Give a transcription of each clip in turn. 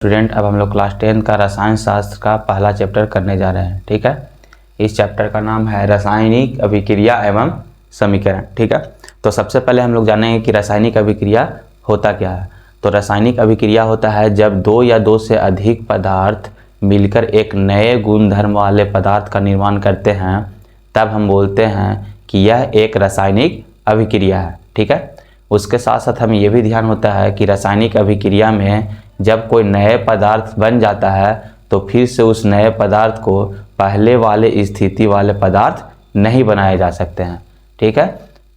Student, अब हम लोग क्लास 10 का रसायन शास्त्र का पहला चैप्टर करने जा रहे हैं। ठीक है, इस चैप्टर का नाम है रासायनिक अभिक्रिया एवं समीकरण। ठीक है, तो सबसे पहले हम लोग जानेंगे कि रासायनिक अभिक्रिया होता क्या है। तो रासायनिक अभिक्रिया होता है जब दो या दो से अधिक पदार्थ मिलकर एक नए गुणधर्म वाले पदार्थ का निर्माण करते हैं, तब हम बोलते हैं कि यह एक रासायनिक अभिक्रिया है। ठीक है, उसके साथ साथ हमें यह भी ध्यान होता है कि रासायनिक अभिक्रिया में जब कोई नए पदार्थ बन जाता है तो फिर से उस नए पदार्थ को पहले वाले स्थिति वाले पदार्थ नहीं बनाए जा सकते हैं। ठीक है,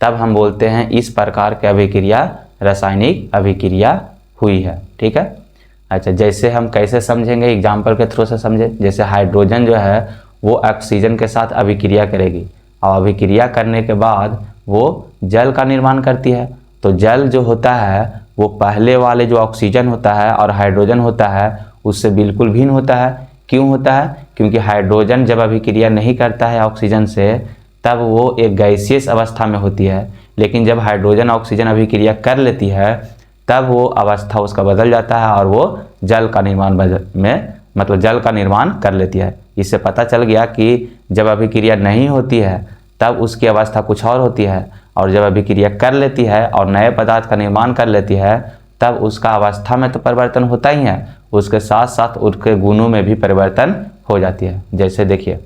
तब हम बोलते हैं इस प्रकार की अभिक्रिया रासायनिक अभिक्रिया हुई है। ठीक है, अच्छा, जैसे हम कैसे समझेंगे, एग्जाम्पल के थ्रू से समझे। जैसे हाइड्रोजन जो है वो ऑक्सीजन के साथ अभिक्रिया करेगी और अभिक्रिया करने के बाद वो जल का निर्माण करती है। तो जल जो होता है वो पहले वाले जो ऑक्सीजन होता है और हाइड्रोजन होता है उससे बिल्कुल भिन्न होता है। क्यों होता है? क्योंकि हाइड्रोजन जब अभिक्रिया नहीं करता है ऑक्सीजन से तब वो एक गैसियस अवस्था में होती है, लेकिन जब हाइड्रोजन ऑक्सीजन अभिक्रिया कर लेती है तब वो अवस्था उसका बदल जाता है और वो जल का निर्माण जल का निर्माण कर लेती है। इससे पता चल गया कि जब अभिक्रिया नहीं होती है तब उसकी अवस्था कुछ और होती है, और जब अभिक्रिया कर लेती है और नए पदार्थ का निर्माण कर लेती है तब उसका अवस्था में तो परिवर्तन होता ही है, उसके साथ साथ उसके गुणों में भी परिवर्तन हो जाती है। जैसे देखिए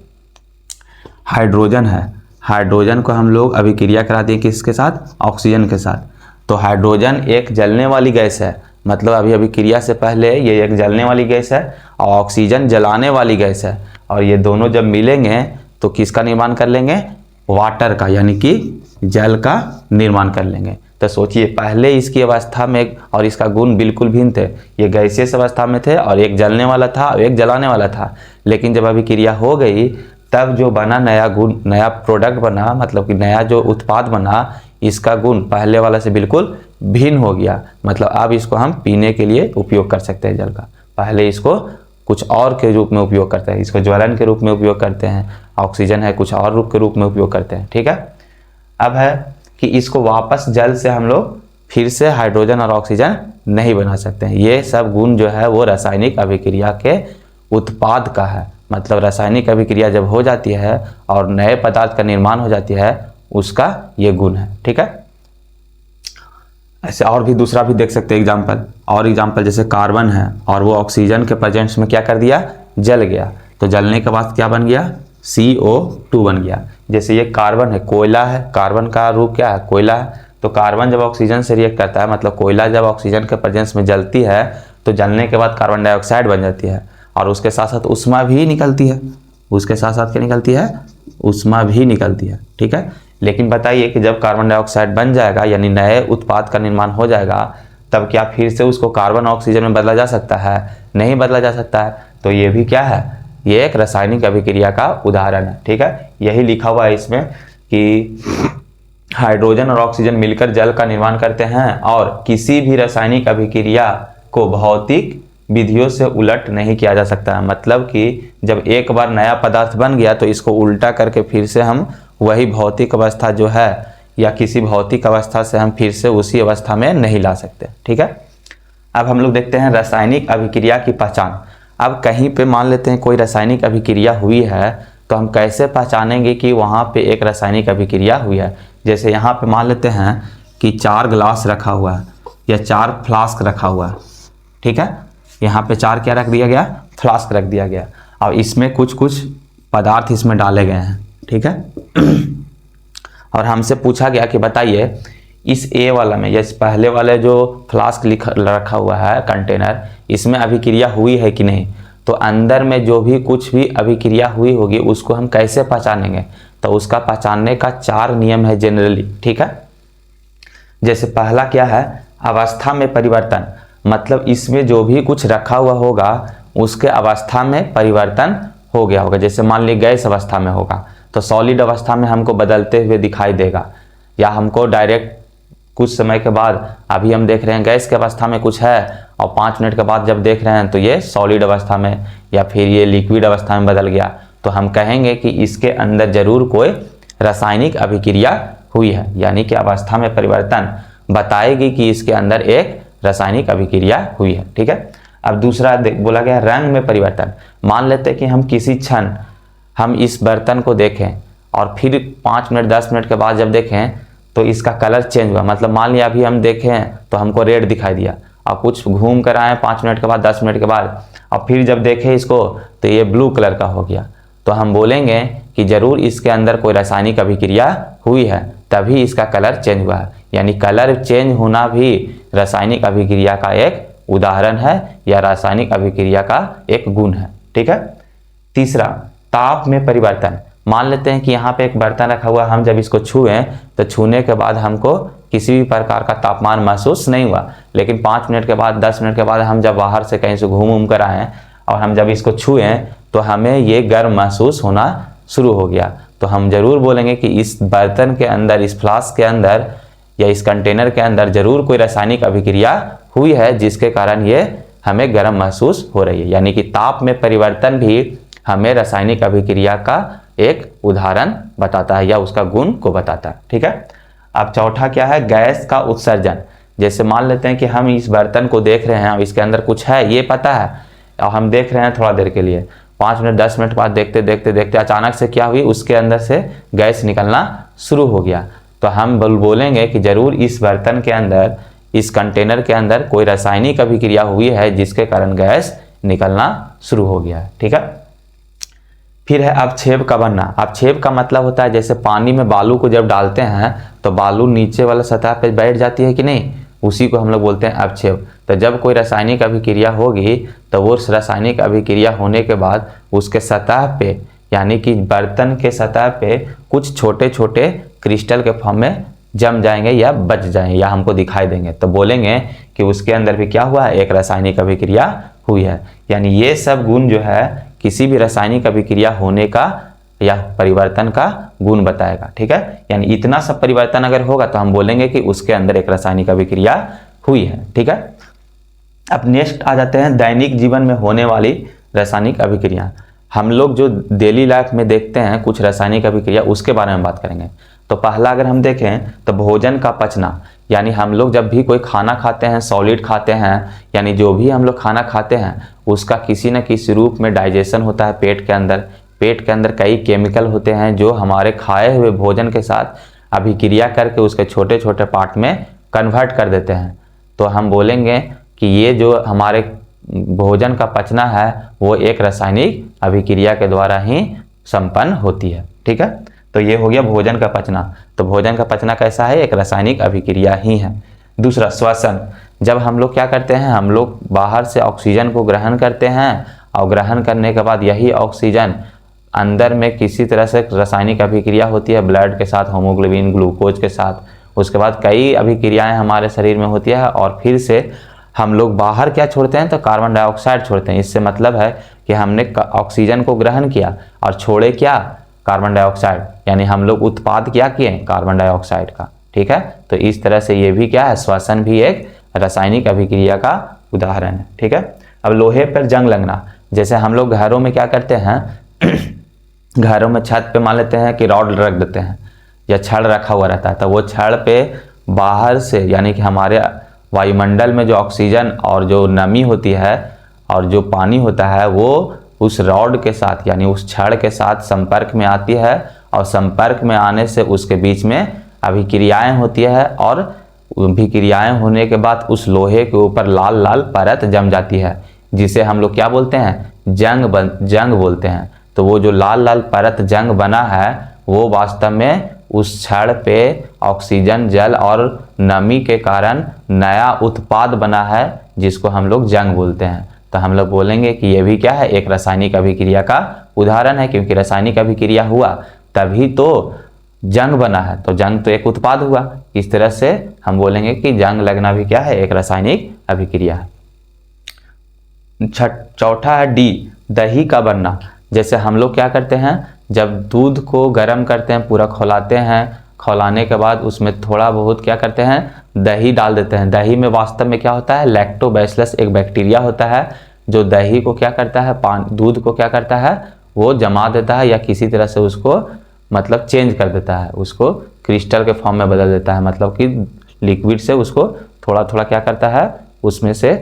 हाइड्रोजन है, हाइड्रोजन को हम लोग अभिक्रिया कराते हैं किसके साथ? ऑक्सीजन के साथ। तो हाइड्रोजन एक जलने वाली गैस है, मतलब अभी अभिक्रिया से पहले ये एक जलने वाली गैस है और ऑक्सीजन जलाने वाली गैस है, और ये दोनों जब मिलेंगे तो किसका निर्माण कर लेंगे? वाटर का, यानी कि जल का निर्माण कर लेंगे। तो सोचिए पहले इसकी अवस्था में और इसका गुण बिल्कुल भिन्न थे। ये गैसियस अवस्था में थे और एक जलने वाला था और एक जलाने वाला था, लेकिन जब अभिक्रिया हो गई तब जो बना नया गुण, नया प्रोडक्ट बना, मतलब कि नया जो उत्पाद बना, इसका गुण पहले वाला से बिल्कुल भिन्न हो गया। मतलब अब इसको हम पीने के लिए उपयोग कर सकते हैं जल का। पहले इसको कुछ और के रूप में उपयोग करते हैं, इसको ज्वलन के रूप में उपयोग करते हैं, ऑक्सीजन है कुछ और रूप के रूप में उपयोग करते हैं। ठीक है, अब है कि इसको वापस जल से हम लोग फिर से हाइड्रोजन और ऑक्सीजन नहीं बना सकते हैं। ये सब गुण जो है वो रासायनिक अभिक्रिया के उत्पाद का है। मतलब रासायनिक अभिक्रिया जब हो जाती है और नए पदार्थ का निर्माण हो जाती है उसका ये गुण है। ठीक है, ऐसे और भी दूसरा भी देख सकते हैं एग्जाम्पल जैसे कार्बन है और वो ऑक्सीजन के प्रेजेंस में क्या कर दिया? जल गया। तो जलने के बाद क्या बन गया? CO2 बन गया। जैसे ये कार्बन है, कोयला है, कार्बन का रूप क्या है? कोयला है। तो कार्बन जब ऑक्सीजन से रिएक्ट करता है, मतलब कोयला जब ऑक्सीजन के प्रेजेंस में जलती है तो जलने के बाद कार्बन डाइऑक्साइड बन जाती है और उसके साथ साथ उष्मा भी निकलती है। उसके साथ साथ क्या निकलती है? उष्मा भी निकलती है। ठीक है, लेकिन बताइए कि जब कार्बन डाइऑक्साइड बन जाएगा यानी नए उत्पाद का निर्माण हो जाएगा तब क्या फिर से उसको कार्बन ऑक्सीजन में बदला जा सकता है? नहीं बदला जा सकता है। तो ये भी क्या है? ये एक रासायनिक अभिक्रिया का उदाहरण है। ठीक है, यही लिखा हुआ है इसमें कि हाइड्रोजन और ऑक्सीजन मिलकर जल का निर्माण करते हैं और किसी भी रासायनिक अभिक्रिया को भौतिक विधियों से उलट नहीं किया जा सकता है। मतलब कि जब एक बार नया पदार्थ बन गया तो इसको उल्टा करके फिर से हम वही भौतिक अवस्था जो है या किसी भौतिक अवस्था से हम फिर से उसी अवस्था में नहीं ला सकते। ठीक है, अब हम लोग देखते हैं रासायनिक अभिक्रिया की पहचान। अब कहीं पे मान लेते हैं कोई रासायनिक अभिक्रिया हुई है तो हम कैसे पहचानेंगे कि वहाँ पे एक रासायनिक अभिक्रिया हुई है। जैसे यहाँ पे मान लेते हैं कि 4 ग्लास रखा हुआ है या 4 फ्लास्क रखा हुआ है। ठीक है, यहाँ पे 4 क्या रख दिया गया? फ्लास्क रख दिया गया और इसमें कुछ कुछ पदार्थ इसमें डाले गए हैं। ठीक है, और हमसे पूछा गया कि बताइए इस A वाला में या इस पहले वाले जो फ्लास्क रखा हुआ है कंटेनर, इसमें अभिक्रिया हुई है कि नहीं। तो अंदर में जो भी कुछ भी अभिक्रिया हुई होगी उसको हम कैसे पहचानेंगे? तो उसका पहचानने का 4 नियम है जनरली। ठीक है, जैसे पहला क्या है? अवस्था में परिवर्तन। मतलब इसमें जो भी कुछ रखा हुआ होगा उसके अवस्था में परिवर्तन हो गया होगा। जैसे मान लीजिए गैस अवस्था में होगा तो सॉलिड अवस्था में हमको बदलते हुए दिखाई देगा, या हमको डायरेक्ट कुछ समय के बाद, अभी हम देख रहे हैं गैस की अवस्था में कुछ है और 5 मिनट के बाद जब देख रहे हैं तो ये सॉलिड अवस्था में या फिर ये लिक्विड अवस्था में बदल गया, तो हम कहेंगे कि इसके अंदर जरूर कोई रासायनिक अभिक्रिया हुई है। यानी कि अवस्था में परिवर्तन बताएगी कि इसके अंदर एक रासायनिक अभिक्रिया हुई है। ठीक है, अब दूसरा बोला गया रंग में परिवर्तन। मान लेते हैं कि हम किसी क्षण हम इस बर्तन को देखें और फिर 5 मिनट 10 मिनट के बाद जब देखें तो इसका कलर चेंज हुआ। मतलब मान लिया अभी हम देखें तो हमको रेड दिखाई दिया और कुछ घूम कर आए 5 मिनट के बाद 10 मिनट के बाद और फिर जब देखें इसको तो ये ब्लू कलर का हो गया, तो हम बोलेंगे कि ज़रूर इसके अंदर कोई रासायनिक अभिक्रिया हुई है, तभी इसका कलर चेंज हुआ है। यानी कलर चेंज होना भी रासायनिक अभिक्रिया का एक उदाहरण है या रासायनिक अभिक्रिया का एक गुण है। ठीक है। तीसरा, ताप में परिवर्तन। मान लेते हैं कि यहाँ पे एक बर्तन रखा हुआ, हम जब इसको छुएं तो छूने के बाद हमको किसी भी प्रकार का तापमान महसूस नहीं हुआ, लेकिन 5 मिनट के बाद 10 मिनट के बाद हम जब बाहर से कहीं से घूम कर आएँ और हम जब इसको छुएं तो हमें ये गर्म महसूस होना शुरू हो गया। तो हम ज़रूर बोलेंगे कि इस बर्तन के अंदर, इस फ्लास्क के अंदर या इस कंटेनर के अंदर ज़रूर कोई रासायनिक अभिक्रिया हुई है जिसके कारण ये हमें गर्म महसूस हो रही है। यानी कि ताप में परिवर्तन भी हमें रासायनिक अभिक्रिया का एक उदाहरण बताता है या उसका गुण को बताता है। ठीक है। अब चौथा क्या है, गैस का उत्सर्जन। जैसे मान लेते हैं कि हम इस बर्तन को देख रहे हैं और इसके अंदर कुछ है ये पता है और हम देख रहे हैं थोड़ा देर के लिए, 5 मिनट 10 मिनट बाद देखते देखते देखते अचानक से क्या हुई, उसके अंदर से गैस निकलना शुरू हो गया। तो हम बोलेंगे कि ज़रूर इस बर्तन के अंदर, इस कंटेनर के अंदर कोई रासायनिक अभिक्रिया हुई है जिसके कारण गैस निकलना शुरू हो गया है। ठीक है। फिर है अवक्षेप का बनना। अवक्षेप का मतलब होता है जैसे पानी में बालू को जब डालते हैं तो बालू नीचे वाला सतह पे बैठ जाती है कि नहीं, उसी को हम लोग बोलते हैं अवक्षेप। तो जब कोई रासायनिक अभिक्रिया होगी तो वो रासायनिक अभिक्रिया होने के बाद उसके सतह पे, यानी कि बर्तन के सतह पे कुछ छोटे छोटे क्रिस्टल के फॉर्म में जम जाएंगे या बच जाएंगे या हमको दिखाई देंगे, तो बोलेंगे कि उसके अंदर भी क्या हुआ है, एक रासायनिक अभिक्रिया हुई है। यानी ये सब गुण जो है किसी भी रासायनिक अभिक्रिया होने का या परिवर्तन का गुण बताएगा। ठीक है। यानी इतना सब परिवर्तन अगर होगा तो हम बोलेंगे कि उसके अंदर एक रासायनिक अभिक्रिया हुई है। ठीक है। अब नेक्स्ट आ जाते हैं दैनिक जीवन में होने वाली रासायनिक अभिक्रिया। हम लोग जो डेली लाइफ में देखते हैं कुछ रासायनिक अभिक्रिया, उसके बारे में बात करेंगे। तो पहला अगर हम देखें तो भोजन का पचना, यानी हम लोग जब भी कोई खाना खाते हैं, सॉलिड खाते हैं, यानी जो भी हम लोग खाना खाते हैं उसका किसी न किसी रूप में डाइजेशन होता है पेट के अंदर। पेट के अंदर कई केमिकल होते हैं जो हमारे खाए हुए भोजन के साथ अभिक्रिया करके उसके छोटे छोटे पार्ट में कन्वर्ट कर देते हैं। तो हम बोलेंगे कि ये जो हमारे भोजन का पचना है वो एक रासायनिक अभिक्रिया के द्वारा ही संपन्न होती है। ठीक है। तो ये हो गया भोजन का पचना। तो भोजन का पचना कैसा है, एक रासायनिक अभिक्रिया ही है। दूसरा, श्वसन। जब हम लोग क्या करते हैं, हम लोग बाहर से ऑक्सीजन को ग्रहण करते हैं और ग्रहण करने के बाद यही ऑक्सीजन अंदर में किसी तरह से रासायनिक अभिक्रिया होती है ब्लड के साथ, हीमोग्लोबिन, ग्लूकोज के साथ। उसके बाद कई अभिक्रियाएं हमारे शरीर में होती है और फिर से हम लोग बाहर क्या छोड़ते हैं, तो कार्बन डाइऑक्साइड छोड़ते हैं। इससे मतलब है कि हमने ऑक्सीजन को ग्रहण किया और छोड़े क्या, कार्बन डाइऑक्साइड। यानी हम लोग उत्पाद क्या किए, कार्बन डाइऑक्साइड का। ठीक है। तो इस तरह से ये भी क्या है, श्वसन भी एक रासायनिक अभिक्रिया का उदाहरण है। ठीक है। अब लोहे पर जंग लगना। जैसे हम लोग घरों में क्या करते हैं घरों में छत पे मान लेते हैं कि रॉड रख देते हैं या छड़ रखा हुआ रहता है, तो वो छड़ पे बाहर से, यानी कि हमारे वायुमंडल में जो ऑक्सीजन और जो नमी होती है और जो पानी होता है वो उस रॉड के साथ, यानी उस छड़ के साथ संपर्क में आती है और संपर्क में आने से उसके बीच में अभिक्रियाएं होती है और अभिक्रियाएं होने के बाद उस लोहे के ऊपर लाल लाल परत जम जाती है, जिसे हम लोग क्या बोलते हैं, जंग बोलते हैं। तो वो जो लाल लाल परत जंग बना है वो वास्तव में उस छड़ पे ऑक्सीजन, जल और नमी के कारण नया उत्पाद बना है जिसको हम लोग जंग बोलते हैं। तो हम लोग बोलेंगे कि ये भी क्या है, एक रासायनिक अभिक्रिया का उदाहरण है, क्योंकि रासायनिक अभिक्रिया हुआ तभी तो जंग बना है, तो जंग तो एक उत्पाद हुआ। इस तरह से हम बोलेंगे कि जंग लगना भी क्या है, एक रासायनिक अभिक्रिया है। चौथा है डी, दही का बनना। जैसे हम लोग क्या करते हैं, जब दूध को गर्म करते हैं, पूरा खौलाते हैं, खौलाने के बाद उसमें थोड़ा बहुत क्या करते हैं, दही डाल देते हैं। दही में वास्तव में क्या होता है, लैक्टोबैसिलस एक बैक्टीरिया होता है जो दही को क्या करता है, दूध को क्या करता है, वो जमा देता है या किसी तरह से उसको मतलब चेंज कर देता है, उसको क्रिस्टल के फॉर्म में बदल देता है। मतलब कि लिक्विड से उसको थोड़ा थोड़ा क्या करता है, उसमें से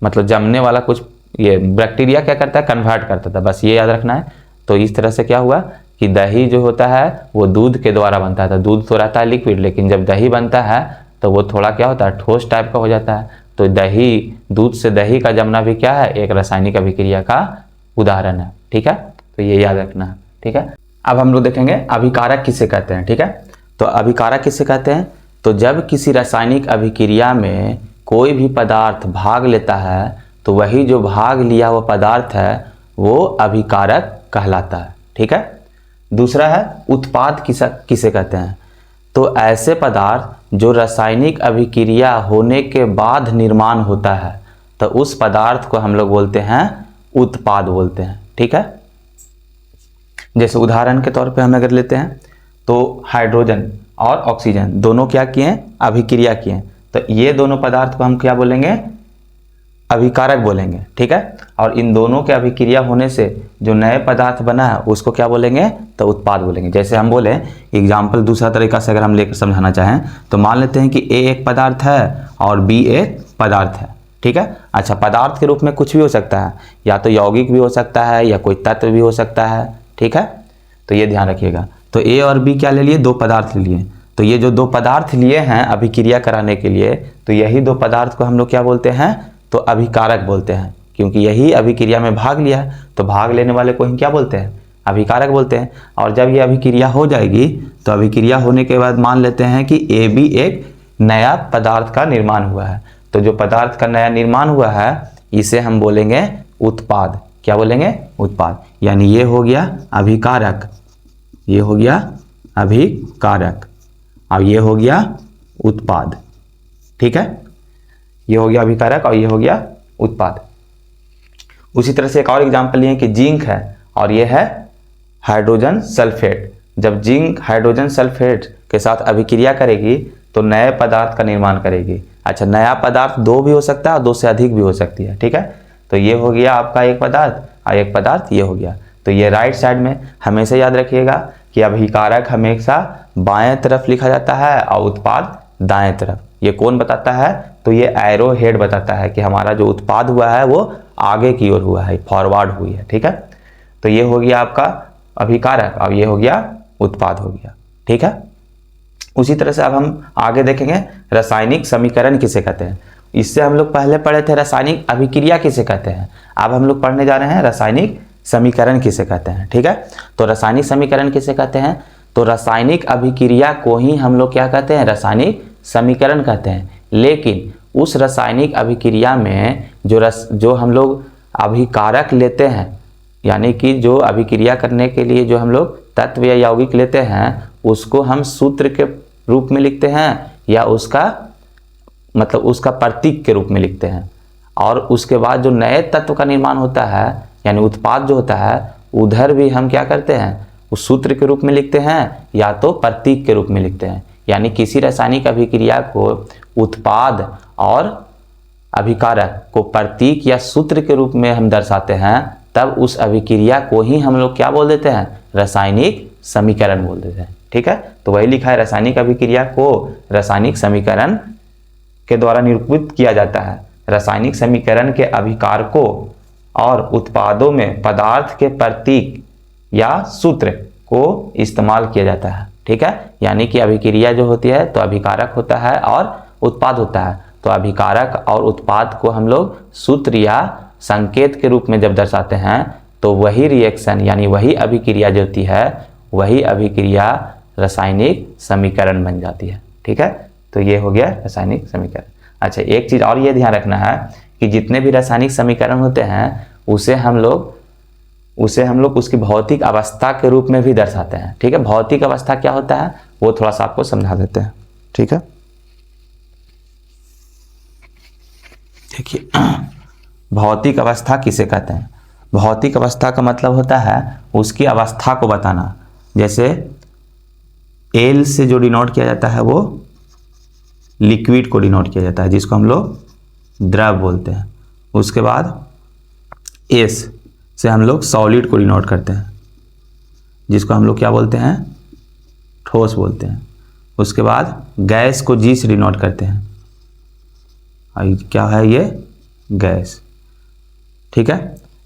मतलब जमने वाला कुछ ये बैक्टीरिया क्या करता है, कन्वर्ट करता था, बस ये याद रखना है। तो इस तरह से क्या हुआ कि दही जो होता है वो दूध के द्वारा बनता था। दूध तो रहता है लिक्विड, लेकिन जब दही बनता है तो वो थोड़ा क्या होता है, ठोस टाइप का हो जाता है। तो दही, दूध से दही का जमना भी क्या है, एक रासायनिक अभिक्रिया का उदाहरण है। ठीक है, तो ये याद रखना है। ठीक है, अब हम लोग देखेंगे अभिकारक किसे कहते हैं। ठीक है, तो अभिकारक किसे कहते हैं, तो जब किसी रासायनिक अभिक्रिया में कोई भी पदार्थ भाग लेता है तो वही जो भाग लिया हुआ पदार्थ है वो अभिकारक कहलाता है। ठीक है, दूसरा है उत्पाद किसे कहते हैं, तो ऐसे पदार्थ जो रासायनिक अभिक्रिया होने के बाद निर्माण होता है तो उस पदार्थ को हम लोग बोलते हैं उत्पाद बोलते हैं। ठीक है, जैसे उदाहरण के तौर पे हम अगर लेते हैं तो हाइड्रोजन और ऑक्सीजन दोनों क्या किए हैं, अभिक्रिया किए हैं, तो ये दोनों पदार्थ को हम क्या बोलेंगे, अभिकारक बोलेंगे। ठीक है, और इन दोनों के अभिक्रिया होने से जो नए पदार्थ बना है उसको क्या बोलेंगे, तो उत्पाद बोलेंगे। जैसे हम बोले एग्जाम्पल दूसरा तरीका से अगर हम लेकर समझाना चाहें तो मान लेते हैं कि ए एक पदार्थ है और बी एक पदार्थ है। ठीक है, अच्छा पदार्थ के रूप में कुछ भी हो सकता है, या तो यौगिक भी हो सकता है या कोई तत्व भी हो सकता है। ठीक है, तो ये ध्यान रखिएगा। तो ए और बी क्या ले लिए, दो पदार्थ ले लिए, तो ये जो दो पदार्थ लिए हैं अभिक्रिया कराने के लिए, तो यही दो पदार्थ को हम लोग क्या बोलते हैं, तो अभिकारक बोलते हैं, क्योंकि यही अभिक्रिया में भाग लिया है तो भाग लेने वाले को ही क्या बोलते हैं, अभिकारक बोलते हैं। और जब ये अभिक्रिया हो जाएगी तो अभिक्रिया होने के बाद मान लेते हैं कि ए बी एक नया पदार्थ का निर्माण हुआ है, तो जो पदार्थ का नया निर्माण हुआ है इसे हम बोलेंगे उत्पाद। क्या बोलेंगे, उत्पाद। यानी ये हो गया अभिकारक, ये हो गया अभिकारक, और ये हो गया उत्पाद। ठीक है, ये हो गया अभिकारक और ये हो गया उत्पाद। उसी तरह से एक और एग्जांपल लिए कि जिंक है और ये है हाइड्रोजन सल्फेट। जब जिंक हाइड्रोजन सल्फेट के साथ अभिक्रिया करेगी तो नए पदार्थ का निर्माण करेगी। अच्छा, नया पदार्थ दो भी हो सकता है और दो से अधिक भी हो सकती है। ठीक है, तो ये हो गया आपका एक पदार्थ और एक पदार्थ ये हो गया। तो ये राइट साइड में हमेशा याद रखिएगा कि अभिकारक हमेशा बाएं तरफ लिखा जाता है और उत्पाद दाएं तरफ। ये कौन बताता है, तो ये एरो हेड बताता है कि हमारा जो उत्पाद हुआ है वो आगे की ओर हुआ है, फॉरवर्ड हुई है। ठीक है, तो ये हो गया आपका अभिकारक और ये हो गया उत्पाद हो गया। ठीक है, उसी तरह से अब हम आगे देखेंगे रासायनिक समीकरण किसे कहते हैं। इससे हम लोग पहले पढ़े थे रासायनिक अभिक्रिया किसे कहते हैं, अब हम लोग पढ़ने जा रहे हैं रासायनिक समीकरण किसे कहते हैं। ठीक है, तो रासायनिक समीकरण किसे कहते हैं, तो रासायनिक अभिक्रिया को ही हम लोग क्या कहते हैं, रासायनिक समीकरण कहते हैं। लेकिन उस रासायनिक अभिक्रिया में जो हम लोग अभिकारक लेते हैं, यानी कि जो अभिक्रिया करने के लिए जो हम लोग तत्व या यौगिक लेते हैं उसको हम सूत्र के रूप में लिखते हैं या उसका मतलब उसका प्रतीक के रूप में लिखते हैं। और उसके बाद जो नए तत्व का निर्माण होता है यानी उत्पाद जो होता है उधर भी हम क्या करते हैं, उस सूत्र के रूप में लिखते हैं या तो प्रतीक के रूप में लिखते हैं। यानी किसी रासायनिक अभिक्रिया को उत्पाद और अभिकारक को प्रतीक या सूत्र के रूप में हम दर्शाते हैं, तब उस अभिक्रिया को ही हम लोग क्या बोल देते हैं, रासायनिक समीकरण बोल देते हैं। ठीक है, तो वही लिखा है रासायनिक अभिक्रिया को रासायनिक समीकरण के द्वारा निरूपित किया जाता है। रासायनिक समीकरण के अभिकारकों और उत्पादों में पदार्थ के प्रतीक या सूत्र को इस्तेमाल किया जाता है। ठीक है, यानी कि अभिक्रिया जो होती है तो अभिकारक होता है और उत्पाद होता है। तो अभिकारक और उत्पाद को हम लोग सूत्र या संकेत के रूप में जब दर्शाते हैं तो वही रिएक्शन यानी वही अभिक्रिया जो होती है वही अभिक्रिया रासायनिक समीकरण बन जाती है। ठीक है, तो ये हो गया रासायनिक समीकरण। अच्छा, एक चीज़ और ये ध्यान रखना है कि जितने भी रासायनिक समीकरण होते हैं उसे हम लोग उसकी भौतिक अवस्था के रूप में भी दर्शाते हैं। ठीक है, भौतिक अवस्था क्या होता है वो थोड़ा सा आपको समझा देते हैं। ठीक है, देखिए भौतिक अवस्था किसे कहते हैं। भौतिक अवस्था का मतलब होता है उसकी अवस्था को बताना। जैसे एल से जो डिनोट किया जाता है वो लिक्विड को डिनोट किया जाता है जिसको हम लोग द्रव बोलते हैं। उसके बाद एस से हम लोग सॉलिड को डिनोट करते हैं जिसको हम लोग क्या बोलते हैं, ठोस बोलते हैं। उसके बाद गैस को जी से डिनोट करते हैं, क्या है ये, गैस। ठीक है।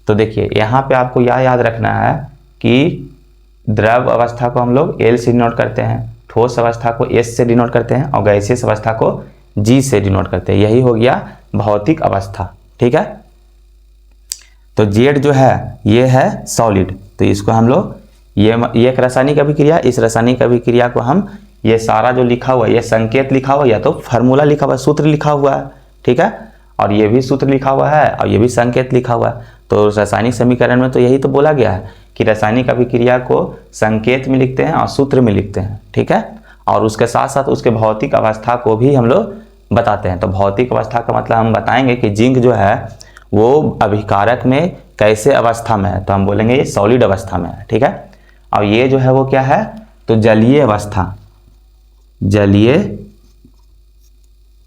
तो देखिए यहाँ पे आपको यह याद रखना है कि द्रव अवस्था को हम लोग L से डिनोट करते हैं, ठोस अवस्था को S से डिनोट करते हैं और गैसीय अवस्था को G से डिनोट करते हैं। यही हो गया भौतिक अवस्था, ठीक है। तो Z जो है ये है सॉलिड, तो इसको हम लोग ये एक रासायनिक अभिक्रिया, इस रासायनिक अभिक्रिया को हम ये सारा जो लिखा हुआ है, ये संकेत लिखा हुआ है या तो फार्मूला लिखा हुआ है, सूत्र लिखा हुआ है, ठीक है, और ये भी सूत्र लिखा हुआ है और ये भी संकेत लिखा हुआ है। तो रासायनिक समीकरण में तो यही तो बोला गया है कि रासायनिक अभिक्रिया को संकेत में लिखते हैं और सूत्र में लिखते हैं, ठीक है, और उसके साथ साथ उसके भौतिक अवस्था को भी हम लोग बताते हैं। तो भौतिक अवस्था का मतलब हम बताएंगे कि जिंक जो है वो अभिकारक में कैसे अवस्था में है, तो हम बोलेंगे ये सॉलिड अवस्था में है, ठीक है। और ये जो है वो क्या है, तो जलीय अवस्था, जलीय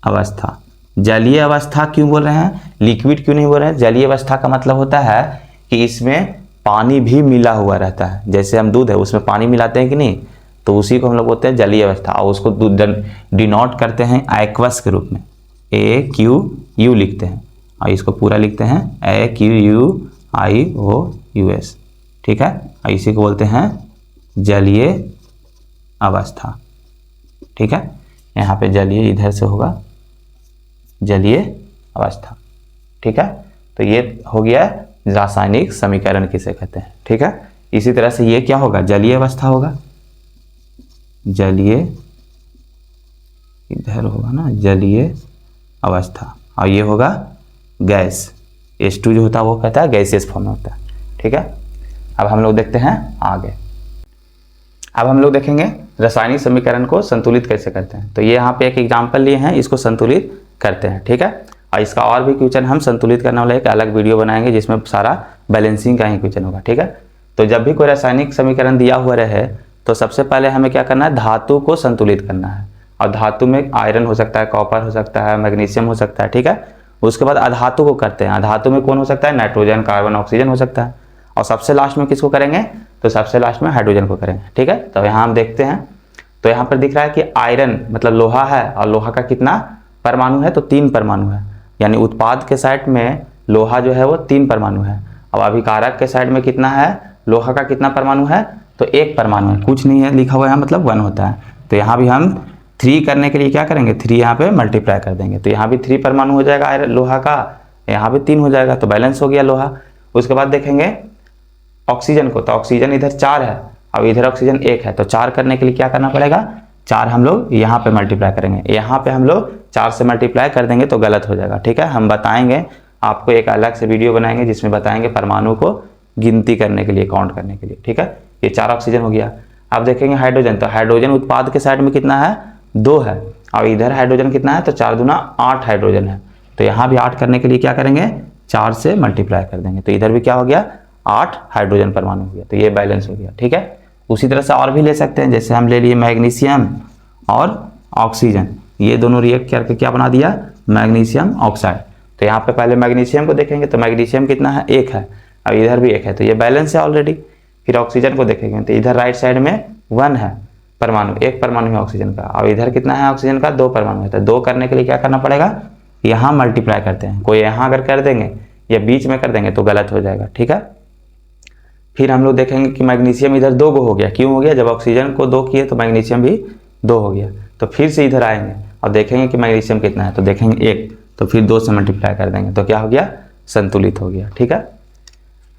अवस्था। जलीय अवस्था क्यों बोल रहे हैं, लिक्विड क्यों नहीं बोल रहे हैं? जलीय अवस्था का मतलब होता है कि इसमें पानी भी मिला हुआ रहता है। जैसे हम दूध है उसमें पानी मिलाते हैं कि नहीं, तो उसी को हम लोग बोलते हैं जलीय अवस्था, और उसको डिनोट करते हैं एक्वस के रूप में, AQU लिखते हैं, और इसको पूरा लिखते हैं AQUIOUS, ठीक है, और इसी को बोलते हैं जलीय अवस्था, ठीक है। यहाँ पे जलीय इधर से होगा जलीय अवस्था, ठीक है। तो ये हो गया रासायनिक समीकरण किसे कहते हैं, ठीक है। इसी तरह से ये क्या होगा, जलीय अवस्था होगा, जलीय इधर होगा ना जलीय अवस्था, और ये होगा गैस, H2 जो होता है वो कहता है गैसियस फॉर्म में होता है, ठीक है। अब हम लोग देखते हैं आगे। अब हम लोग देखेंगे रासायनिक समीकरण को संतुलित कैसे करते हैं। तो ये यहाँ पे एक एग्जाम्पल लिए हैं, इसको संतुलित करते हैं, ठीक है। और इसका और भी क्वेश्चन हम संतुलित करने वाले एक अलग वीडियो बनाएंगे जिसमें सारा बैलेंसिंग का ही क्वेश्चन होगा, ठीक है। तो जब भी कोई रासायनिक समीकरण दिया हुआ रहे तो सबसे पहले हमें क्या करना है, धातु को संतुलित करना है। और धातु में आयरन हो सकता है, कॉपर हो सकता है, मैग्नीशियम हो सकता है, ठीक है। उसके बाद अधातु को करते हैं। अधातु में कौन हो सकता है, नाइट्रोजन, कार्बन, ऑक्सीजन हो सकता है। और सबसे लास्ट में किसको करेंगे, तो सबसे लास्ट में हाइड्रोजन को करेंगे, ठीक है। तो यहाँ हम देखते हैं, तो यहाँ पर दिख रहा है कि आयरन मतलब लोहा है, और लोहा का कितना परमाणु है, तो 3 परमाणु है। यानी उत्पाद के साइड में लोहा जो है वो 3 परमाणु है। अब अभिकारक के साइड में कितना है, लोहा का कितना परमाणु है, तो 1 परमाणु है, कुछ नहीं है लिखा हुआ है, मतलब 1 होता है। तो यहाँ भी हम 3 करने के लिए क्या करेंगे, 3 यहाँ पे मल्टीप्लाई कर देंगे, तो यहाँ भी 3 परमाणु हो जाएगा आयरन लोहा का, यहाँ भी 3 हो जाएगा, तो बैलेंस हो गया लोहा। उसके बाद देखेंगे ऑक्सीजन को, तो ऑक्सीजन इधर 4 है, अब इधर ऑक्सीजन 1 है, तो 4 करने के लिए क्या करना पड़ेगा, 4 हम लोग यहाँ पे मल्टीप्लाई करेंगे। यहाँ पे हम लोग 4 से मल्टीप्लाई कर देंगे तो गलत हो जाएगा, ठीक है। हम बताएंगे आपको, एक अलग से वीडियो बनाएंगे जिसमें बताएंगे परमाणु को गिनती करने के लिए, काउंट करने के लिए, ठीक है। ये 4 ऑक्सीजन हो गया। अब देखेंगे हाइड्रोजन, तो हाइड्रोजन उत्पाद के साइड में कितना है, 2 है, और इधर हाइड्रोजन कितना है, तो 4 दूना 8 हाइड्रोजन है। तो यहाँ भी 8 करने के लिए क्या करेंगे, 4 से मल्टीप्लाई कर देंगे, तो इधर भी क्या हो गया, 8 हाइड्रोजन परमाणु हो गया, तो ये बैलेंस हो गया, ठीक है। उसी तरह से और भी ले सकते हैं, जैसे हम ले लिए मैग्नीशियम और ऑक्सीजन, ये दोनों रिएक्ट करके क्या बना दिया, मैग्नीशियम ऑक्साइड। तो यहाँ पे पहले मैग्नीशियम को देखेंगे, तो मैग्नीशियम कितना है, 1 है, अब इधर भी 1 है, तो ये बैलेंस है ऑलरेडी। फिर ऑक्सीजन को देखेंगे, तो इधर राइट साइड में 1 है परमाणु, 1 परमाणु है ऑक्सीजन का, और इधर कितना है ऑक्सीजन का, 2 परमाणु है। तो 2 करने के लिए क्या करना पड़ेगा, यहाँ मल्टीप्लाई करते हैं, कोई यहाँ अगर कर देंगे या बीच में कर देंगे तो गलत हो जाएगा, ठीक है। फिर हम लोग देखेंगे कि मैग्नीशियम इधर 2 हो गया, क्यों हो गया, जब ऑक्सीजन को 2 किए तो मैग्नीशियम भी 2 हो गया। तो फिर से इधर आएंगे और देखेंगे कि मैग्नीशियम कितना है, तो देखेंगे 1, तो फिर 2 से मल्टीप्लाई कर देंगे, तो क्या हो गया, संतुलित हो गया, ठीक है।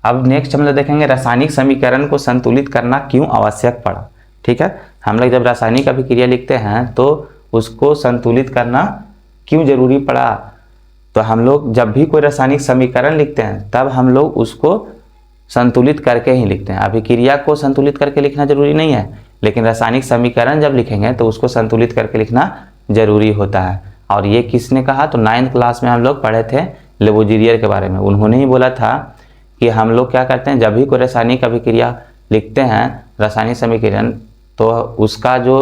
अब नेक्स्ट हम लोग देखेंगे रासायनिक समीकरण को संतुलित करना क्यों आवश्यक पड़ा, ठीक है। हम लोग जब रासायनिक अभिक्रिया लिखते हैं तो उसको संतुलित करना क्यों जरूरी पड़ा, तो हम लोग जब भी कोई रासायनिक समीकरण लिखते हैं तब हम लोग उसको संतुलित करके ही लिखते हैं। अभिक्रिया को संतुलित करके लिखना जरूरी नहीं है, लेकिन रासायनिक समीकरण जब लिखेंगे तो उसको संतुलित करके लिखना जरूरी होता है। और ये किसने कहा, तो 9th क्लास में हम लोग पढ़े थे लेवोजिरियर के बारे में, उन्होंने ही बोला था कि हम लोग क्या करते हैं, जब भी कोई रासायनिक अभिक्रिया लिखते हैं, रासायनिक समीकरण, तो उसका जो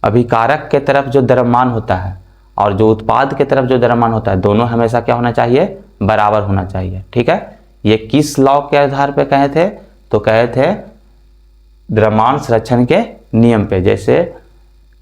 अभिकारक के तरफ जो द्रव्यमान होता है और जो उत्पाद के तरफ जो द्रव्यमान होता है, दोनों हमेशा क्या होना चाहिए, बराबर होना चाहिए, ठीक है। ये किस लॉ के आधार पे कहे थे, तो कहे थे द्रव्यमान संरक्षण के नियम पे। जैसे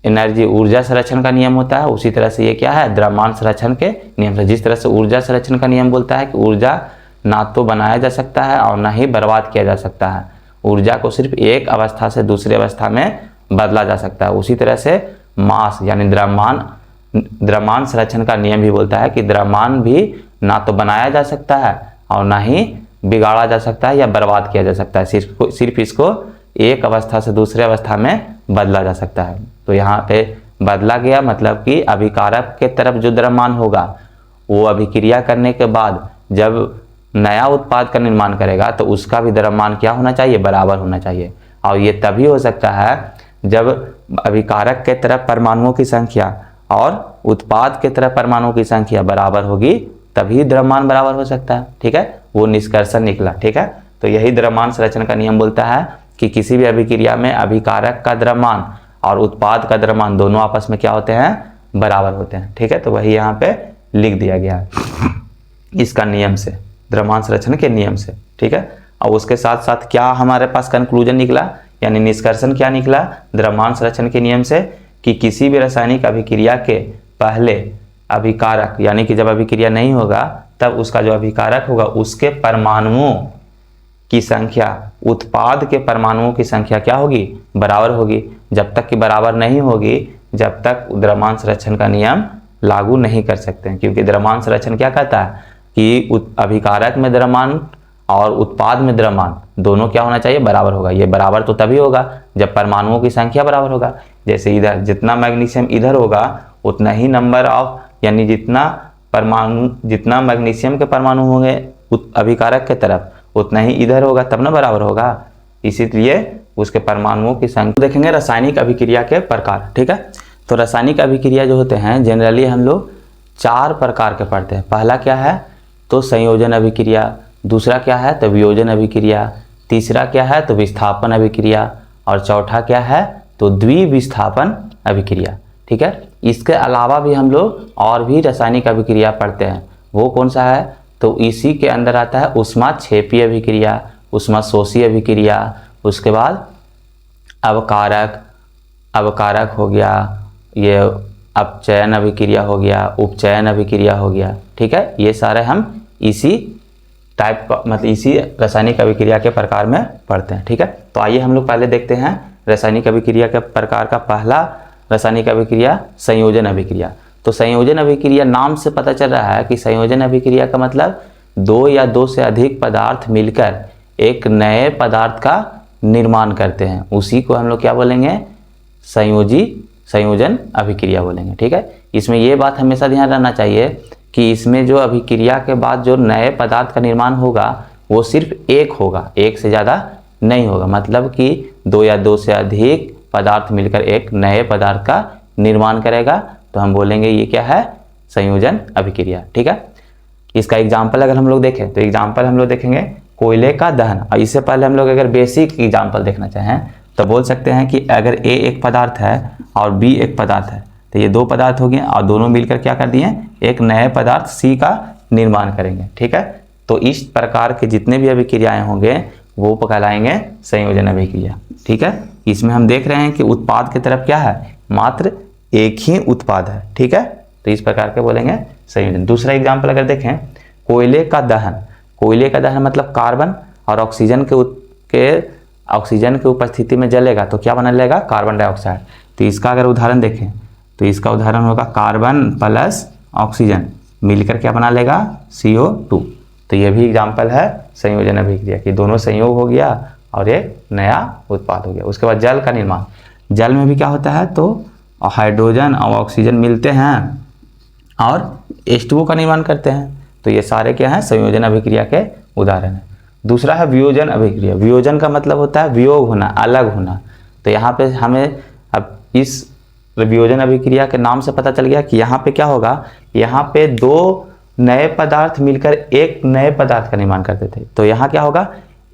एनर्जी ऊर्जा संरक्षण का नियम होता है, उसी तरह से ये क्या है, द्रव्यमान संरक्षण के नियम से। जिस तरह से ऊर्जा संरक्षण का नियम बोलता है कि ऊर्जा ना तो बनाया जा सकता है और ना ही बर्बाद किया जा सकता है। ऊर्जा को सिर्फ एक अवस्था से दूसरी अवस्था में बदला जा सकता है। उसी तरह से मास यानी द्रव्यमान संरक्षण का नियम भी बोलता है कि द्रव्यमान भी ना तो बनाया जा सकता है और ना ही बिगाड़ा जा सकता है या बर्बाद किया जा सकता है, सिर्फ इसको एक अवस्था से दूसरे अवस्था में बदला जा सकता है। तो यहाँ पे बदला गया मतलब कि अभिकारक के तरफ जो द्रव्यमान होगा वो अभिक्रिया करने के बाद जब नया उत्पाद का निर्माण करेगा तो उसका भी द्रव्यमान क्या होना चाहिए, बराबर होना चाहिए। और ये तभी हो सकता है जब अभिकारक के तरफ परमाणुओं की संख्या और उत्पाद के तरफ परमाणुओं की संख्या बराबर होगी, तभी द्रव्यमान बराबर हो सकता है। ठीक है, वो निष्कर्षण निकला। ठीक है, तो यही द्रव्यमान संरक्षण का नियम बोलता है कि किसी भी अभिक्रिया में अभिकारक का द्रव्यमान और उत्पाद का द्रव्यमान दोनों आपस में क्या होते हैं, बराबर होते हैं। ठीक है, तो वही यहाँ पे लिख दिया गया है इसका नियम से, द्रव्यमान संरक्षण के नियम से। ठीक है, और उसके साथ साथ क्या हमारे पास कंक्लूजन निकला यानी निष्कर्षण क्या निकला द्रव्यमान संरक्षण के नियम से, कि किसी भी रासायनिक अभिक्रिया के पहले अभिकारक यानी कि जब अभिक्रिया नहीं होगा तब उसका जो अभिकारक होगा उसके परमाणुओं की संख्या उत्पाद के परमाणुओं की संख्या क्या होगी, बराबर होगी। जब तक कि बराबर नहीं होगी जब तक द्रव्यमान संरक्षण का नियम लागू नहीं कर सकते हैं, क्योंकि द्रव्यमान संरक्षण क्या कहता है कि अभिकारक में द्रव्यमान और उत्पाद में द्रव्यमान दोनों क्या होना चाहिए, बराबर होगा। ये बराबर तो तभी होगा जब परमाणुओं की संख्या बराबर होगा। जैसे इधर जितना मैग्नीशियम इधर होगा उतना ही नंबर ऑफ यानी जितना मैग्नीशियम के परमाणु होंगे अभिकारक के तरफ उतना ही इधर होगा, तब ना बराबर होगा। इसीलिए उसके परमाणुओं की संख्या देखेंगे। रासायनिक अभिक्रिया के प्रकार। ठीक है, तो रासायनिक अभिक्रिया जो होते हैं जनरली हम लोग 4 प्रकार के पढ़ते हैं। पहला क्या है तो संयोजन अभिक्रिया, दूसरा क्या है तो वियोजन अभिक्रिया, तीसरा क्या है तो विस्थापन अभिक्रिया और चौथा क्या है तो द्विविस्थापन अभिक्रिया। ठीक है, इसके अलावा भी हम लोग और भी रासायनिक अभिक्रिया पढ़ते हैं। वो कौन सा है तो इसी के अंदर आता है ऊष्माक्षेपीय अभिक्रिया, ऊष्माशोषी अभिक्रिया, उसके बाद अवकारक हो गया, ये अपचयन अभिक्रिया हो गया, उपचयन अभिक्रिया हो गया। ठीक है, ये सारे हम इसी टाइप का मतलब इसी रासायनिक अभिक्रिया के प्रकार में पढ़ते हैं। ठीक है, तो आइए हम लोग पहले देखते हैं रासायनिक अभिक्रिया के प्रकार का पहला रासायनिक अभिक्रिया संयोजन अभिक्रिया। तो संयोजन अभिक्रिया नाम से पता चल रहा है कि संयोजन अभिक्रिया का मतलब 2 या 2 से अधिक पदार्थ मिलकर एक नए पदार्थ का निर्माण करते हैं, उसी को हम लोग क्या बोलेंगे संयोजन अभिक्रिया बोलेंगे। ठीक है, इसमें ये बात हमेशा ध्यान रखना चाहिए कि इसमें जो अभिक्रिया के बाद जो नए पदार्थ का निर्माण होगा वो सिर्फ एक होगा, एक से ज़्यादा नहीं होगा। मतलब कि 2 या 2 से अधिक पदार्थ मिलकर एक नए पदार्थ का निर्माण करेगा, तो हम बोलेंगे ये क्या है संयोजन अभिक्रिया। ठीक है, इसका एग्जाम्पल अगर हम लोग देखें तो एग्जाम्पल हम लोग देखेंगे कोयले का दहन। और इससे पहले हम लोग अगर बेसिक एग्जाम्पल देखना चाहें तो बोल सकते हैं कि अगर A एक पदार्थ है और B एक पदार्थ है तो ये 2 पदार्थ हो गए और दोनों मिलकर क्या कर दिए एक नए पदार्थ C का निर्माण करेंगे। ठीक है, तो इस प्रकार के जितने भी अभिक्रियाएं होंगे वो कहलाएंगे संयोजन अभिक्रिया। ठीक है, इसमें हम देख रहे हैं कि उत्पाद की तरफ क्या है मात्र एक ही उत्पाद है। ठीक है, तो इस प्रकार के बोलेंगे संयोजन। दूसरा एग्जाम्पल अगर देखें कोयले का दहन। कोयले का दहन मतलब कार्बन और ऑक्सीजन के उपस्थिति में जलेगा तो क्या बना लेगा कार्बन डाइऑक्साइड। तो इसका अगर उदाहरण देखें तो इसका उदाहरण होगा कार्बन प्लस ऑक्सीजन मिलकर क्या बना लेगा CO2। तो ये भी एग्जाम्पल है संयोजन अभिक्रिया कि दोनों संयोग हो गया और एक नया उत्पाद हो गया। उसके बाद जल का निर्माण। जल में भी क्या होता है तो हाइड्रोजन और ऑक्सीजन मिलते हैं और H2O का निर्माण करते हैं। तो ये सारे क्या हैं संयोजन अभिक्रिया के उदाहरण हैं। दूसरा है वियोजन अभिक्रिया। वियोजन का मतलब होता है वियोग होना, अलग होना। तो यहाँ पे हमें अब इस वियोजन अभिक्रिया के नाम से पता चल गया कि यहाँ पे क्या होगा, यहाँ पे 2 नए पदार्थ मिलकर एक नए पदार्थ का निर्माण करते थे। तो यहाँ क्या होगा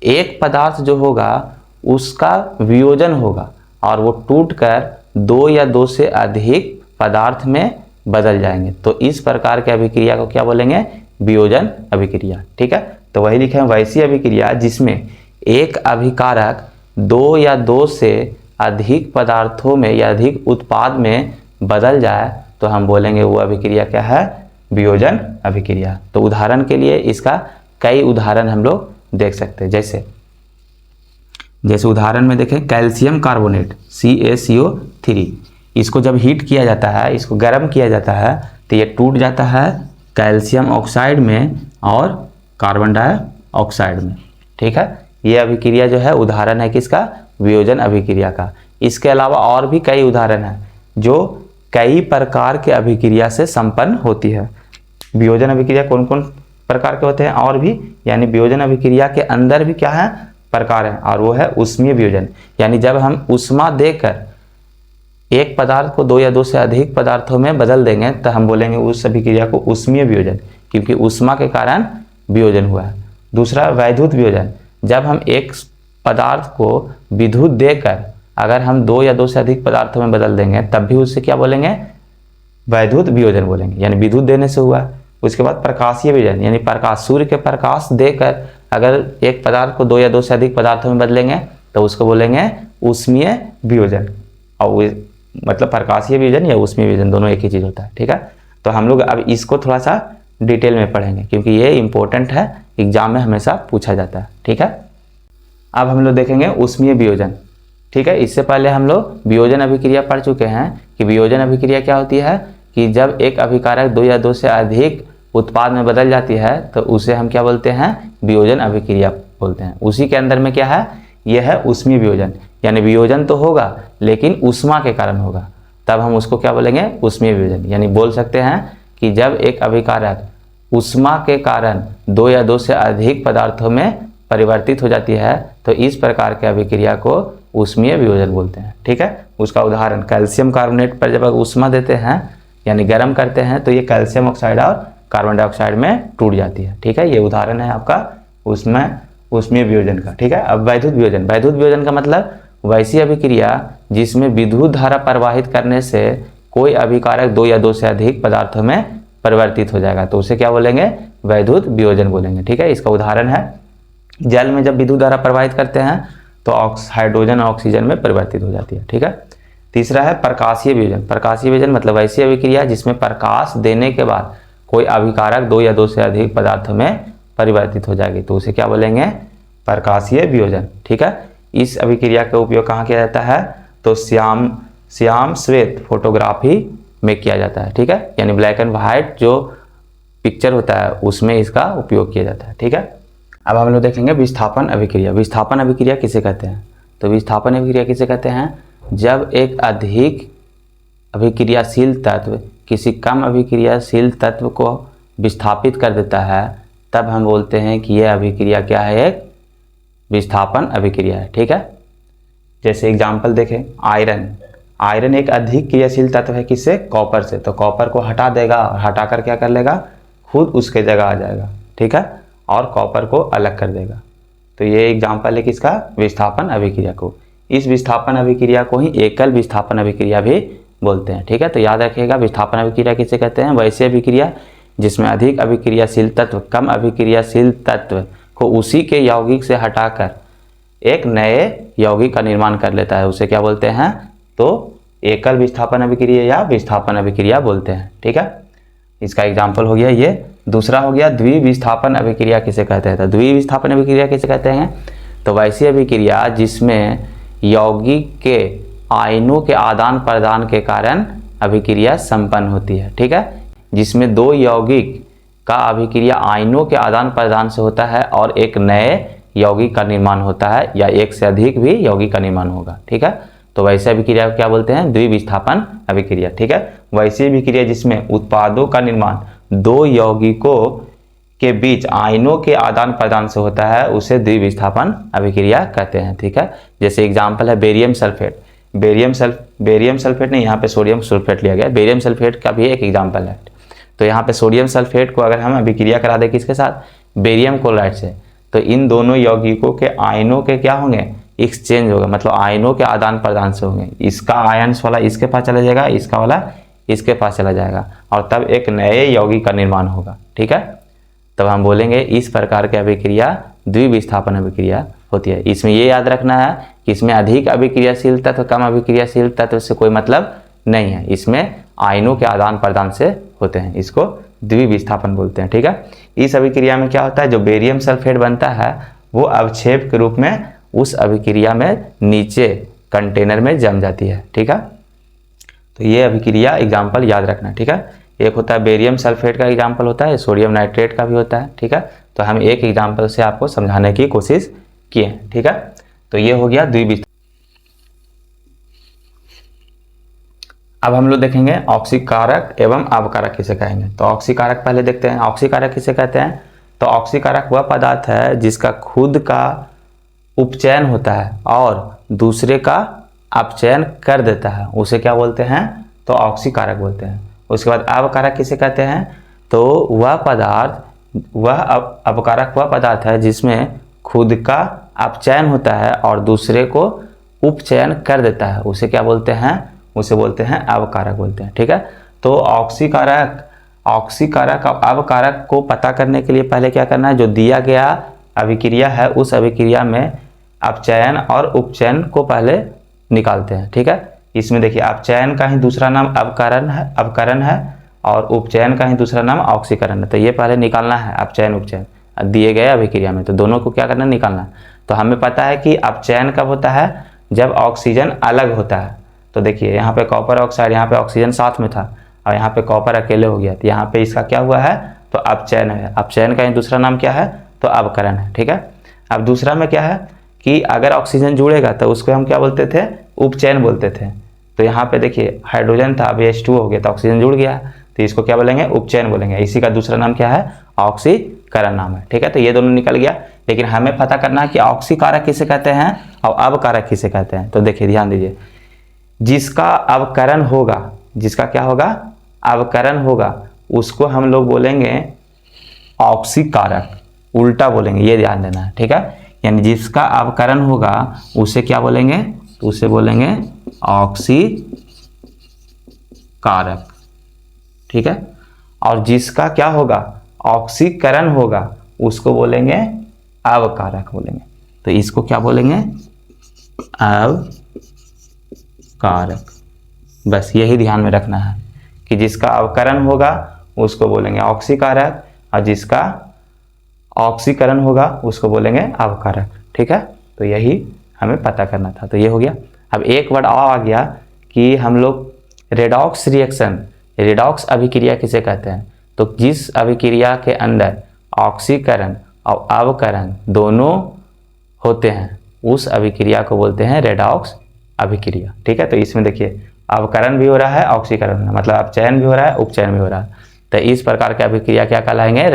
एक पदार्थ जो होगा उसका वियोजन होगा और वो टूटकर 2 या 2 से अधिक पदार्थ में बदल जाएंगे। तो इस प्रकार के अभिक्रिया को क्या बोलेंगे वियोजन अभिक्रिया। ठीक है, तो वही लिखे हैं वैसी अभिक्रिया जिसमें एक अभिकारक 2 या 2 से अधिक पदार्थों में या अधिक उत्पाद में बदल जाए तो हम बोलेंगे वो अभिक्रिया क्या है वियोजन अभिक्रिया। तो उदाहरण के लिए इसका कई उदाहरण हम लोग देख सकते हैं। जैसे उदाहरण में देखें कैल्शियम कार्बोनेट CaCO3, इसको जब हीट किया जाता है, इसको गर्म किया जाता है तो ये टूट जाता है कैल्शियम ऑक्साइड में और कार्बन डाइऑक्साइड में। ठीक है, ये अभिक्रिया जो है उदाहरण है किसका, वियोजन अभिक्रिया का। इसके अलावा और भी कई उदाहरण हैं जो कई प्रकार के अभिक्रिया से संपन्न होती है। वियोजन अभिक्रिया कौन कौन प्रकार के होते हैं और भी, यानी वियोजन अभिक्रिया के अंदर भी क्या है, प्रकार है, और वो है ऊष्मीय वियोजन। यानी जब हम ऊष्मा देकर एक पदार्थ को दो या दो से अधिक पदार्थों में बदल देंगे तो हम बोलेंगे उस अभिक्रिया को ऊष्मीय वियोजन, क्योंकि ऊष्मा के कारण वियोजन हुआ है। दूसरा वैद्युत वियोजन, जब हम एक पदार्थ को विद्युत देकर अगर हम दो या दो से अधिक पदार्थों में बदल देंगे तब भी उससे क्या बोलेंगे, वैद्युत वियोजन बोलेंगे, यानी विद्युत देने से हुआ। उसके बाद प्रकाशीय वियोजन, यानी प्रकाश, सूर्य के प्रकाश देकर अगर एक पदार्थ को दो या दो से अधिक पदार्थों में बदलेंगे तो उसको बोलेंगे ऊष्मीय वियोजन। और मतलब प्रकाशीय वियोजन या ऊष्मीय वियोजन दोनों एक ही चीज़ होता है। ठीक है, तो हम लोग अब इसको थोड़ा सा डिटेल में पढ़ेंगे क्योंकि ये इंपॉर्टेंट है, एग्जाम में हमेशा पूछा जाता है। ठीक है, अब हम लोग देखेंगे ऊष्मीय वियोजन। ठीक है, इससे पहले हम लोग वियोजन अभिक्रिया पढ़ चुके हैं कि वियोजन अभिक्रिया क्या होती है कि जब एक अभिकारक दो या दो से अधिक उत्पाद में बदल जाती है तो उसे हम क्या बोलते हैं, वियोजन अभिक्रिया बोलते हैं। उसी के अंदर में क्या है, यह है ऊष्मीय वियोजन, यानी वियोजन तो होगा लेकिन ऊष्मा के कारण होगा, तब हम उसको क्या बोलेंगे, ऊष्मीय वियोजन। यानी बोल सकते हैं कि जब एक अभिकारक ऊष्मा के कारण दो या दो से अधिक पदार्थों में परिवर्तित हो जाती है तो इस प्रकार के अभिक्रिया को ऊष्मीय वियोजन बोलते हैं। ठीक है, उसका उदाहरण कैल्शियम कार्बोनेट पर जब ऊष्मा देते हैं यानी गर्म करते हैं तो ये कैल्शियम ऑक्साइड और कार्बन डाइऑक्साइड में टूट जाती है। ठीक है, ये उदाहरण है आपका उसमें ऊष्मीय वियोजन का। ठीक है, अब वैद्युत वियोजन, वैद्युत वियोजन का मतलब वैसी अभिक्रिया जिसमें विद्युत धारा प्रवाहित करने से कोई अभिकारक दो या दो से अधिक पदार्थों में परिवर्तित हो जाएगा तो उसे क्या बोलेंगे, वैद्युत वियोजन बोलेंगे। ठीक है, इसका उदाहरण है जल में जब विद्युत धारा प्रवाहित करते हैं तो हाइड्रोजन और ऑक्सीजन में परिवर्तित हो जाती है। ठीक है, तीसरा है प्रकाशीय वियोजन। प्रकाशीय वियोजन मतलब वैसी अभिक्रिया जिसमें प्रकाश देने के बाद कोई अभिकारक दो या दो से अधिक पदार्थों में परिवर्तित हो जाएगी तो उसे क्या बोलेंगे, प्रकाशीय वियोजन। ठीक है, इस अभिक्रिया का उपयोग कहाँ किया जाता है, तो श्याम श्वेत फोटोग्राफी में किया जाता है। ठीक है, यानी ब्लैक एंड व्हाइट जो पिक्चर होता है उसमें इसका उपयोग किया जाता है। ठीक है, अब हम लोग देखेंगे विस्थापन अभिक्रिया। विस्थापन अभिक्रिया किसे कहते हैं, तो विस्थापन अभिक्रिया किसे कहते हैं, जब एक अधिक अभिक्रियाशील तत्व किसी कम अभिक्रियाशील तत्व को विस्थापित कर देता है तब हम बोलते हैं कि यह अभिक्रिया क्या है, एक विस्थापन अभिक्रिया है। ठीक है, जैसे एग्जाम्पल देखें आयरन एक अधिक क्रियाशील तत्व है किससे, कॉपर से, तो कॉपर को हटा देगा और हटाकर क्या कर लेगा, खुद उसके जगह आ जाएगा। ठीक है, और कॉपर को अलग कर देगा। तो ये एग्जाम्पल है किसका, विस्थापन अभिक्रिया को। इस विस्थापन अभिक्रिया को ही एकल विस्थापन अभिक्रिया भी बोलते हैं। ठीक है, तो याद रखिएगा विस्थापन अभिक्रिया किसे कहते हैं, वैसी अभिक्रिया जिसमें अधिक अभिक्रियाशील तत्व कम अभिक्रियाशील तत्व को उसी के यौगिक से हटाकर एक नए यौगिक का निर्माण कर लेता है, उसे क्या बोलते हैं, तो एकल विस्थापन अभिक्रिया या विस्थापन अभिक्रिया बोलते हैं। ठीक है, इसका एग्जाम्पल हो गया ये। दूसरा हो गया द्विविस्थापन अभिक्रिया किसे कहते हैं, तो द्विविस्थापन अभिक्रिया किसे कहते हैं, तो वैसी अभिक्रिया जिसमें यौगिक के आयनों के आदान प्रदान के कारण अभिक्रिया संपन्न होती है। ठीक है, जिसमें दो यौगिक का अभिक्रिया आयनों के आदान प्रदान से होता है और एक नए यौगिक का निर्माण होता है या एक से अधिक भी यौगिक का निर्माण होगा। ठीक है, तो वैसे अभिक्रिया को क्या बोलते हैं, द्विविस्थापन अभिक्रिया। ठीक है, वैसी अभिक्रिया जिसमें उत्पादों का निर्माण दो यौगिकों के बीच आयनों के आदान प्रदान से होता है उसे द्विविस्थापन अभिक्रिया कहते हैं। ठीक है, जैसे एग्जाम्पल है बेरियम सल्फेट। बेरियम सल्फेट नहीं, यहाँ पे सोडियम सल्फेट लिया गया, बेरियम सल्फेट का भी एक एग्जाम्पल है। तो यहाँ पे सोडियम सल्फेट को अगर हम अभिक्रिया करा दें किसके साथ, बेरियम क्लोराइड से, तो इन दोनों यौगिकों के आयनों के क्या होंगे, एक्सचेंज होगा, मतलब आयनों के आदान प्रदान से होंगे। इसका आयन्स वाला इसके पास चला जाएगा, इसका वाला इसके पास चला जाएगा और तब एक नए यौगिक का निर्माण होगा। ठीक है, तब हम बोलेंगे इस प्रकार की अभिक्रिया द्विविस्थापन अभिक्रिया होती है। इसमें ये याद रखना है कि इसमें अधिक अभिक्रियाशील तत्व कम अभिक्रियाशील तत्व से कोई मतलब नहीं है, इसमें आयनों के आदान प्रदान से होते हैं, इसको द्विविस्थापन बोलते हैं। ठीक है, इस अभिक्रिया में क्या होता है, जो बेरियम सल्फेट बनता है वो अवक्षेप के रूप में उस अभिक्रिया में नीचे कंटेनर में जम जाती है। ठीक है, तो ये अभिक्रिया एग्जाम्पल याद रखना। ठीक है, एक होता है बेरियम सल्फेट का एग्जाम्पल होता है, सोडियम नाइट्रेट का भी होता है। ठीक है, तो हम एक एग्जाम्पल से आपको समझाने की कोशिश किए हैं। ठीक है, तो ये हो गया द्विविस्थापन। अब हम लोग देखेंगे ऑक्सीकारक एवं अवकारक किसे कहेंगे। तो ऑक्सीकारक पहले देखते हैं। ऑक्सीकारक किसे कहते हैं, तो ऑक्सीकारक वह पदार्थ है जिसका खुद का उपचयन होता है और दूसरे का अपचयन कर देता है, उसे क्या बोलते हैं, तो ऑक्सीकारक बोलते हैं। उसके बाद अवकारक किसे कहते हैं, तो वह अवकारक वह पदार्थ है जिसमें खुद का अपचयन होता है और दूसरे को उपचयन कर देता है, उसे क्या बोलते हैं, उसे बोलते हैं अवकारक बोलते हैं। ठीक है, तो ऑक्सीकारक और अवकारक को पता करने के लिए पहले क्या करना है, जो दिया गया अभिक्रिया है उस अभिक्रिया में अपचयन और उपचयन को पहले निकालते हैं। ठीक है, इसमें देखिए अपचयन का ही दूसरा नाम अवकरण है और उपचयन का ही दूसरा नाम ऑक्सीकरण है। तो ये पहले निकालना है अपचयन उपचयन दिए गए अभिक्रिया में, तो दोनों को क्या करना है, निकालना है। तो हमें पता है कि अपचयन कब होता है, जब ऑक्सीजन अलग होता है। तो देखिए यहाँ पे कॉपर ऑक्साइड, यहाँ पे ऑक्सीजन साथ में था और यहाँ पे कॉपर अकेले हो गया, तो यहाँ पे इसका क्या हुआ है, तो अपचयन है। अपचयन का ही दूसरा नाम क्या है, तो अवकरण है। ठीक है, अब दूसरा में क्या है कि अगर ऑक्सीजन जुड़ेगा तो उसको हम क्या बोलते थे, उपचयन बोलते थे। तो यहाँ पे देखिए हाइड्रोजन था, अब H2 हो गया तो ऑक्सीजन जुड़ गया, तो इसको क्या बोलेंगे, उपचयन बोलेंगे। इसी का दूसरा नाम क्या है, ऑक्सीकरण नाम है। ठीक है, तो ये दोनों निकल गया, लेकिन हमें पता करना है कि ऑक्सीकारक किसे कहते हैं और अवकारक किसे कहते हैं। तो देखिए ध्यान दीजिए, जिसका अवकरण होगा, जिसका क्या होगा, अवकरण होगा, उसको हम लोग बोलेंगे ऑक्सीकारक, उल्टा बोलेंगे, ये ध्यान देना है। ठीक है, यानी जिसका अवकरण होगा उसे क्या बोलेंगे, तो उसे बोलेंगे ऑक्सीकारक। ठीक है, और जिसका क्या होगा, ऑक्सीकरण होगा, उसको बोलेंगे अवकारक बोलेंगे। तो इसको क्या बोलेंगे, अवकारक। बस यही ध्यान में रखना है कि जिसका अवकरण होगा उसको बोलेंगे ऑक्सीकारक और जिसका ऑक्सीकरण होगा उसको बोलेंगे अवकारक। ठीक है, तो यही हमें पता करना था। तो ये हो गया। अब एक वर्ड और आ गया कि हम लोग रेडॉक्स रिएक्शन, रेडॉक्स अभिक्रिया किसे कहते हैं, तो जिस अभिक्रिया के अंदर ऑक्सीकरण और अवकरण दोनों होते हैं उस अभिक्रिया को बोलते हैं रेडॉक्स अभिक्रिया। ठीक है, तो इसमें देखिए अवकरण भी हो रहा है, ऑक्सीकरण, मतलब अपचयन भी हो रहा है, उपचयन भी हो रहा है। तो इस प्रकार के अभिक्रिया क्या कहलाएंगे,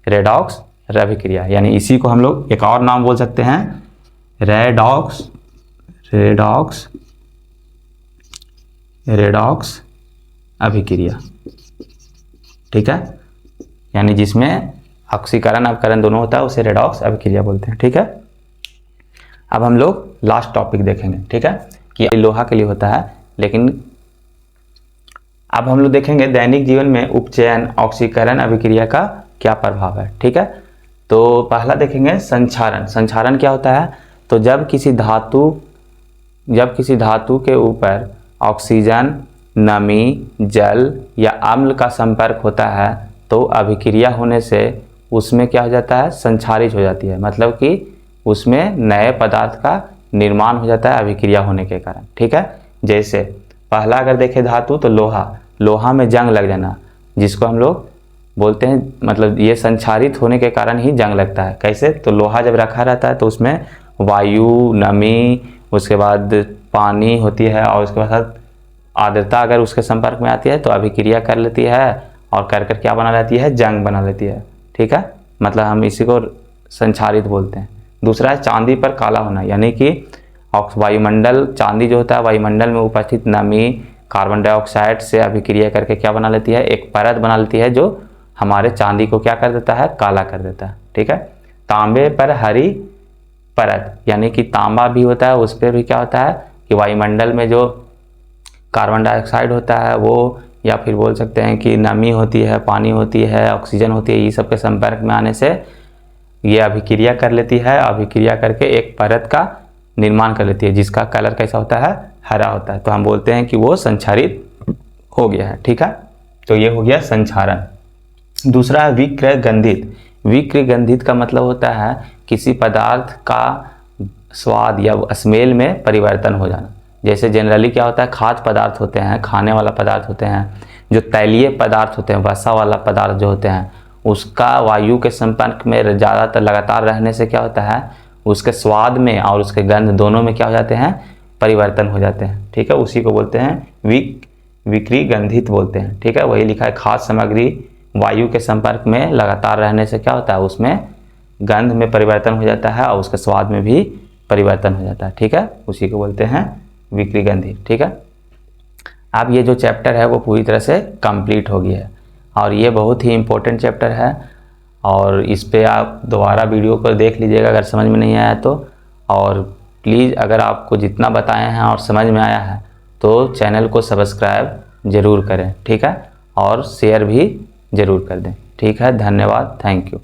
रेडॉक्स अभिक्रिया। यानी इसी को हम लोग एक और नाम बोल सकते हैं, रेडॉक्स अभिक्रिया। ठीक है, यानी जिसमें ऑक्सीकरण अवकरण दोनों होता है उसे रेडॉक्स अभिक्रिया बोलते हैं। ठीक है, अब हम लोग लास्ट टॉपिक देखेंगे। ठीक है, कि लोहा के लिए होता है, लेकिन अब हम लोग देखेंगे दैनिक जीवन में उपचयन ऑक्सीकरण अभिक्रिया का क्या प्रभाव है। ठीक है, तो पहला देखेंगे संक्षारण। संक्षारण क्या होता है, तो जब किसी धातु के ऊपर ऑक्सीजन, नमी, जल या अम्ल का संपर्क होता है तो अभिक्रिया होने से उसमें क्या हो जाता है, संक्षारित हो जाती है, मतलब कि उसमें नए पदार्थ का निर्माण हो जाता है अभिक्रिया होने के कारण। ठीक है, जैसे पहला अगर देखें धातु तो लोहा में जंग लग जाना, जिसको हम लोग बोलते हैं, मतलब ये संक्षारित होने के कारण ही जंग लगता है। कैसे, तो लोहा जब रखा रहता है तो उसमें वायु, नमी, उसके बाद पानी होती है और उसके बाद आर्द्रता अगर उसके संपर्क में आती है तो अभिक्रिया कर लेती है और कर क्या बना लेती है, जंग बना लेती है। ठीक है, मतलब हम इसी को संक्षारित बोलते हैं। दूसरा है चांदी पर काला होना, यानी कि वायुमंडल, चांदी जो होता है वायुमंडल में उपस्थित नमी, कार्बन डाइऑक्साइड से अभिक्रिया करके क्या बना लेती है, एक परत बना लेती है जो हमारे चांदी को क्या कर देता है, काला कर देता है। ठीक है, तांबे पर हरी परत, यानी कि तांबा भी होता है, उस पर भी क्या होता है कि वायुमंडल में जो कार्बन डाइऑक्साइड होता है वो, या फिर बोल सकते हैं कि नमी होती है, पानी होती है, ऑक्सीजन होती है, ये सब के संपर्क में आने से ये अभिक्रिया कर लेती है, अभिक्रिया करके एक परत का निर्माण कर लेती है जिसका कलर कैसा होता है, हरा होता है। तो हम बोलते हैं कि वो संक्षारित हो गया है। ठीक है, तो ये हो गया संक्षारण। अब हम लोग दूसरा है विक्रय गंधित। विक्रय गंधित का मतलब होता है किसी पदार्थ का स्वाद या स्मेल में परिवर्तन हो जाना। जैसे जनरली क्या होता है, खाद्य पदार्थ होते हैं, खाने वाला पदार्थ होते हैं, जो तैलीय पदार्थ होते हैं, वसा वाला पदार्थ जो होते हैं, उसका वायु के संपर्क में ज़्यादातर लगातार रहने से क्या होता है, उसके स्वाद में और उसके गंध दोनों में क्या हो जाते हैं, परिवर्तन हो जाते हैं। ठीक है, उसी को बोलते हैं विक्रय गंधित बोलते हैं। ठीक है, वही लिखा है, खाद्य सामग्री वायु के संपर्क में लगातार रहने से क्या होता है, उसमें गंध में परिवर्तन हो जाता है और उसके स्वाद में भी परिवर्तन हो जाता है। ठीक है, उसी को बोलते हैं विक्रय गंधित। ठीक है, अब ये जो चैप्टर है वो पूरी तरह से कंप्लीट हो गया है और ये बहुत ही इम्पोर्टेंट चैप्टर है और इस पे आप दोबारा वीडियो को देख लीजिएगा अगर समझ में नहीं आया तो। और प्लीज़ अगर आपको जितना बताए हैं और समझ में आया है तो चैनल को सब्सक्राइब ज़रूर करें। ठीक है, और शेयर भी ज़रूर कर दें। ठीक है, धन्यवाद, थैंक यू।